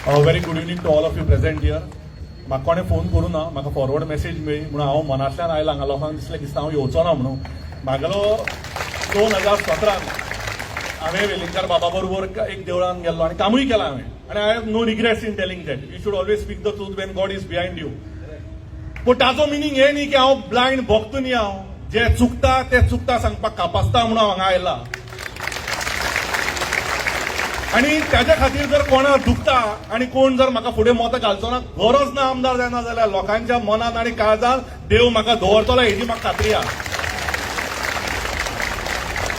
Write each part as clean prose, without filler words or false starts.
Very good evening to all of you present here. म्हाका कोणें phone करूं ना, म्हाका फॉरवर्ड मेसेज मेळ्ळी म्हणून हांव मनांतल्यान आयलां. हांगा लोकांक दिसलें की हांव येवचो ना म्हणून. म्हागेलो 2017 हांवें वेलिंगकर बाबा बरोबर एक देवळान गेल्लो आनी कामूय केलां हांवें. आनी I have no regrets in telling that you should always speak the truth when God is behind you. पूण ताचो मिनींग हे न्ही की हांव ब्लायंड भक्त न्ही. हांव जे चुकता ते चुकता सांगपाक कापासता म्हणून हांव हांगा आयला. आणि त्याच्या खातीर जर कोणा दुखता आणि कोण जर म्हाका फुडें मतां घालचो ना, गरज ना आमदार जायना जाल्यार लोकांच्या मनात आणि काळजात देव म्हाका दवरतलो हेजी म्हाका खात्री आहा.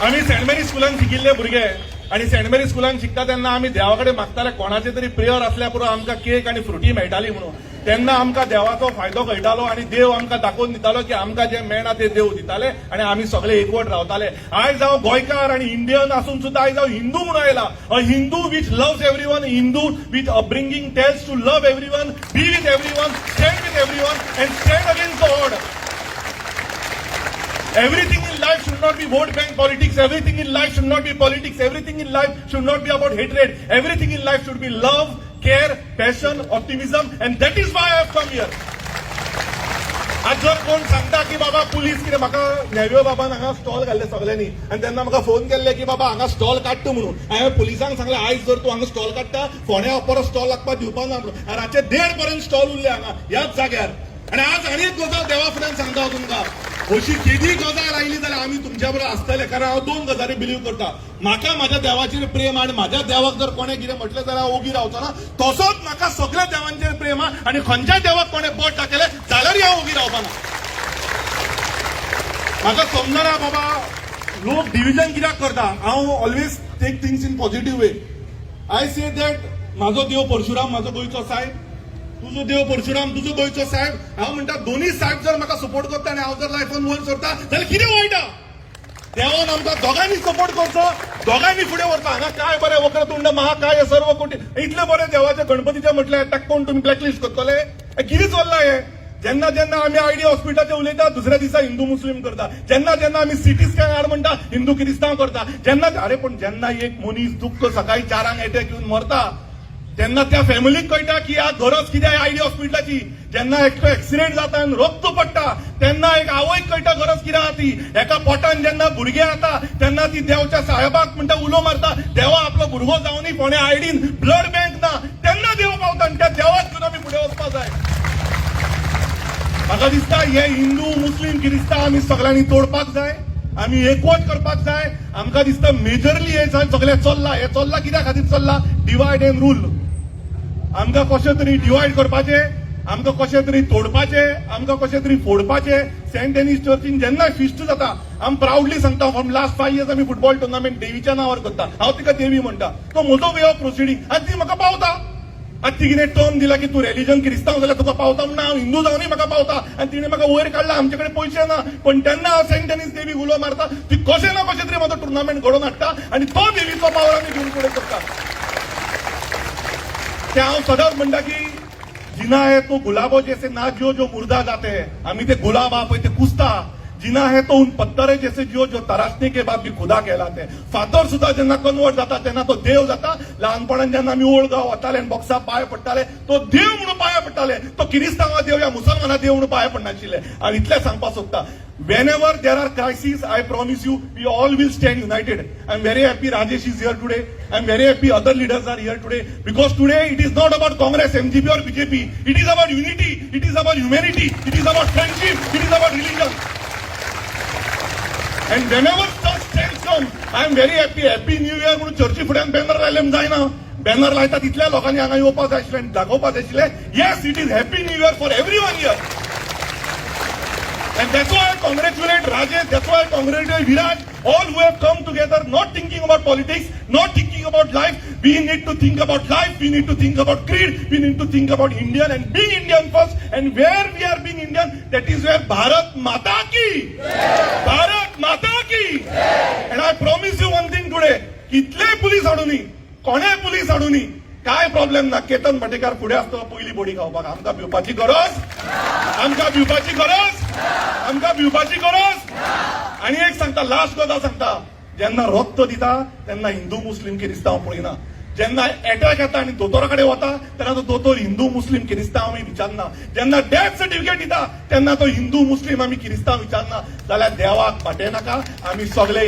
आमी सेंट मेरी स्कुलान शिकिल्ले भुरगे आणि सेंट मेरी स्कुलान शिकता तेन्ना आमी देवा कडेन मागताले कोणाचे तरी प्रेयर आसल्या पुरो आमकां केक आनी फ्रुटी मेळटाली म्हणून. तेन्ना आमकां देवाचो फायदो कळटालो आणि देव आमकां दाखोवन दितालो की आमकां जे मेळना ते देव दिताले आणि आमी सगळे एकवट रावताले. आयज हांव गोंयकार आणि इंडियन आसून सुद्धा आयज हांव हिंदू म्हणून आयला. A Hindu which loves everyone, Hindu which upbringing tells to love everyone, be with everyone, stand with everyone and stand against the odd. Everything in life should not be vote bank politics. Everything in life should not be politics. Everything in life should not be about hatred. Everything in life should be love, care, passion, optimism, and that is why I have come here. आज जर कोण सांगता की बाबा police कितें म्हाका नेव्यो बाबान हांगा स्टॉल घाल्ले सगळ्यांनी आनी तेन्ना म्हाका फोन केल्ले की बाबा हांगा स्टॉल काडटा म्हणून. हांवें पुलिसांक सांगलें आयज जर तूं हांगा स्टॉल काडटा फोंड्या परत स्टॉल लागपाक दिवपाक ना म्हणून. रातचे 1:30 पर्यंत स्टॉल उरले हांगा ह्याच जाग्यार. आणि आज आनी एक गजाल देवा फुड्यान सांगता हांव तुमकां, अशी केदी गजाल आयली जाल्यार आमी तुमच्या बरोबर आसतले. कारण हांव 2 गजाली बिलीव करता. म्हाका म्हाज्या देवाचेर प्रेम आनी म्हाज्या देवाक जर कोणें कितें म्हटलें जाल्यार हांव ओगी रावचो ना. तसोच म्हाका सगळ्या देवांचेर प्रेम आहा आनी खंयच्या देवाक कोणें बोट दाखयलें जाल्यार हांव ओगी रावपाना. म्हाका समजना बाबा लोक डिव्हिजन कित्याक करता. हांव always take things in positive way. I say that म्हाजो देव परशुराम म्हाजो गोंयचो साहेब, तुजो देव परशुराम तुजो गोंयचो साहेब. हांव म्हणटा दोन्ही साहेब जर म्हाका सपोर्ट करता आनी हांव जर लायफान वयर सरता जाल्यार कितें वायट आहा. देवान आमकां दोगांनी सपोर्ट करचो, दोगांनी फुडें व्हरता. हांगा काय बरें वक्रतुंड महाकाय सर्व कोटी इतले बरे देवाचे गणपतीचे म्हटले ताका कोण तुमी ब्लॅकलिस्ट करतले. कितें चल्लां हे. जेन्ना जेन्ना आमी आयडी हॉस्पिटलाचेर उलयता दुसऱ्या दिसा हिंदू मुस्लीम करता. जेन्ना जेन्ना आमी सिटी स्कॅन हाड म्हणटा हिंदू क्रिस्तांव करता. जेन्ना अरे पण जेन्ना एक मनीस दुख्ख सकाळी 4 एटॅक येवन मरता तेन्ना त्या फॅमिलीक कळटा की ह्या गरज कितें आयडी हॉस्पिटलाची. जेन्ना एकटो एक्सिडेंट जाता आनी रक्त पडटा तेन्ना एक आवयक कळटा गरज कितें आहा ती. एका पोटान जेन्ना भुरगें जाता तेन्ना ती देवच्या साहेबाक म्हणटा उलो मारता. देवा आपलो भुरगो जावनी फोंड्या आयडीन ब्लड बँक ना तेन्ना देव पावता आनी त्या देवाक घेवन आमी फुडें वचपाक जाय. म्हाका दिसता हे हिंदू मुस्लीम क्रिस्तांव आमी सगळ्यांनी तोडपाक जाय. आमी एकवट करपाक जाय. आमकां दिसता मेजरली हे सगळें चल्ला. हे चल्ला कित्या खातीर चल्ला. Divide end rule. आमकां कशें तरी डिवायड करपाचे, आमकां कशें तरी तोडपाचे, आमकां कशें तरी फोडपाचे. सेंट एनीस चर्चीन जेन्ना फिस्ट जाता आमी प्राउडली सांगता फ्रॉम लास्ट 5 years आमी फुटबॉल टुर्नामेंट देवीच्या नांवार करता. हांव तिका देवी म्हणटा. तो म्हजो वे ऑफ प्रोसिडींग आनी ती म्हाका पावता. आतां ती कितें टर्म दिला की तूं रिलिजन क्रिस्तांव जाल्यार तुका पावता म्हणून हांव हिंदू जावनय म्हाका पावता. आनी तिणें म्हाका वयर काडला. आमचे कडेन पयशे ना पण तेन्ना हांव सेंट एनीस देवीक उलो मारता. ती कशें ना कशें तरी म्हाजो टुर्नामेंट घडोवन हाडटा आनी तो देवीचो पावर आमी घेवन फुडें करता. ते हांव सदांच म्हणटा की जिना है तो गुलाबो जैसे ना जियो जो मुर्दा जाते हैं. आमी ते गुलाब आहा पळय ते कुसता. जिना है तो उन पत्थरे जैसे जियो जो तरासने के बाद भी खुदा कहलाते हैं. फातर सुद्धा जेन्ना कन्वर्ट जाता तेन्ना तो देव जाता. ल्हानपणान जेन्ना आमी ओळगांव वताले आनी बॉक्सा पांय पडटाले तो देव म्हणून पांय पडटाले. तो किरिस्तांवा देव या मुसलमाना देव म्हणून पांय पडनाशिल्ले. हांव इतलें सांगपाक सोदता. Whenever there are crises, I promise you, we all will stand united. I'm very happy Rajesh is here today. I'm very happy other leaders are here today. Because today it is not about Congress, MGP or BJP. It is about unity. It is about humanity. It is about friendship. It is about religion. And whenever such times come, I'm very happy. Happy New Year म्हणून चर्ची फुड्यान banner लायलें जायना. Banner लायता तितल्या लोकांनी हांगा येवपाक जाय आशिल्लें आनी दाखोवपाक जाय आशिल्लें. Yes, it is Happy New Year for everyone here. And that's why I congratulate Rajesh, that's why I congratulate Viraj, all who have come together not thinking about politics, not thinking about life. We need to think about life, we need to think about creed, we need to think about Indian and being Indian first. And where we are being Indian, that is where Bharat Mata ki, Bharat Mata ki. And I promise you one thing today, कितले police हाडूनी, कोणे police हाडूनी, काय problem ना. केतन भाटेकार फुडें आसता पयली बोडी खावपाक. आमकां भिवपाची गरज, आमकां भिवपाची गरज, आमकां भिवपाची गरज. आनी एक सांगता, लास्ट गजाल सांगता. जेन्ना रक्त दिता तेन्ना हिंदू मुस्लीम क्रिस्तांव पळयना. जेन्ना अटॅक येता आनी दोतोरा कडेन वता तेन्ना तो दोतोर हिंदू मुस्लीम किरिस्तांव आमी विचारना, जेन्ना डेथ सर्टिफिकेट दिता तेन्ना तो हिंदू मुस्लीम आमी किरिस्तांव विचारना. जाल्यार देवाक फाटें नाका, आमी सगळे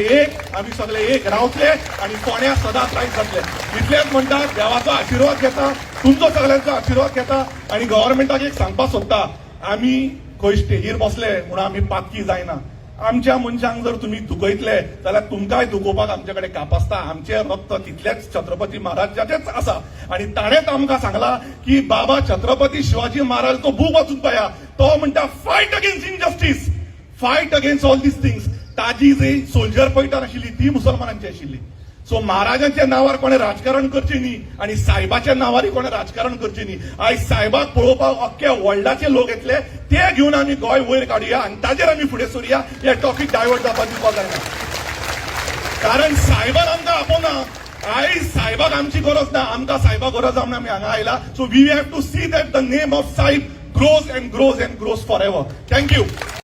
एक रावतले आनी फोंड्या सदांच रायत जातले. इतलेंच म्हणटा, देवाचो आशिर्वाद घेता, तुमचो सगळ्यांचो आशिर्वाद घेता आनी गव्हर्नमेंटाक एक सांगपाक सोदता, आमी खंय स्टेजीर बसले म्हणून आमी पातकी जायना. आमच्या मनशांक जर तुम्ही दुखयतले जाल्यार तुमकांय दुखोवपाक आमचे कडेन कापासता. आमचे रक्त तितलेच छत्रपती महाराजाचेच आसा आनी ताणेंच आमकां सांगला की बाबा छत्रपती शिवाजी महाराज तो बूक वाचून पळया, तो म्हणटा fight against injustice, fight against all these things. ताजी जी सोल्जर पैठण आशिल्ली ती मुसलमानांची आशिल्ली. सो महाराजांच्या नांवार कोणें राजकारण करचें न्ही आनी सायबाच्या नांवारी कोणें राजकारण करचें न्ही. आयज सायबाक पळोवपाक अख्ख्या वर्ल्डाचे लोक येतले, ते घेवन आमी गोंय वयर काडुया आनी ताजेर आमी फुडें सरुया. हे टॉपीक डायवर्ट जावपाक दिवपाक जायना, कारण सायबान आमकां आपोवना. आयज सायबाक आमची गरज ना, आमकां सायबाक गरज आमी हांगा आयला. So we have to see that the name of Saib grows and grows and grows forever. Thank you.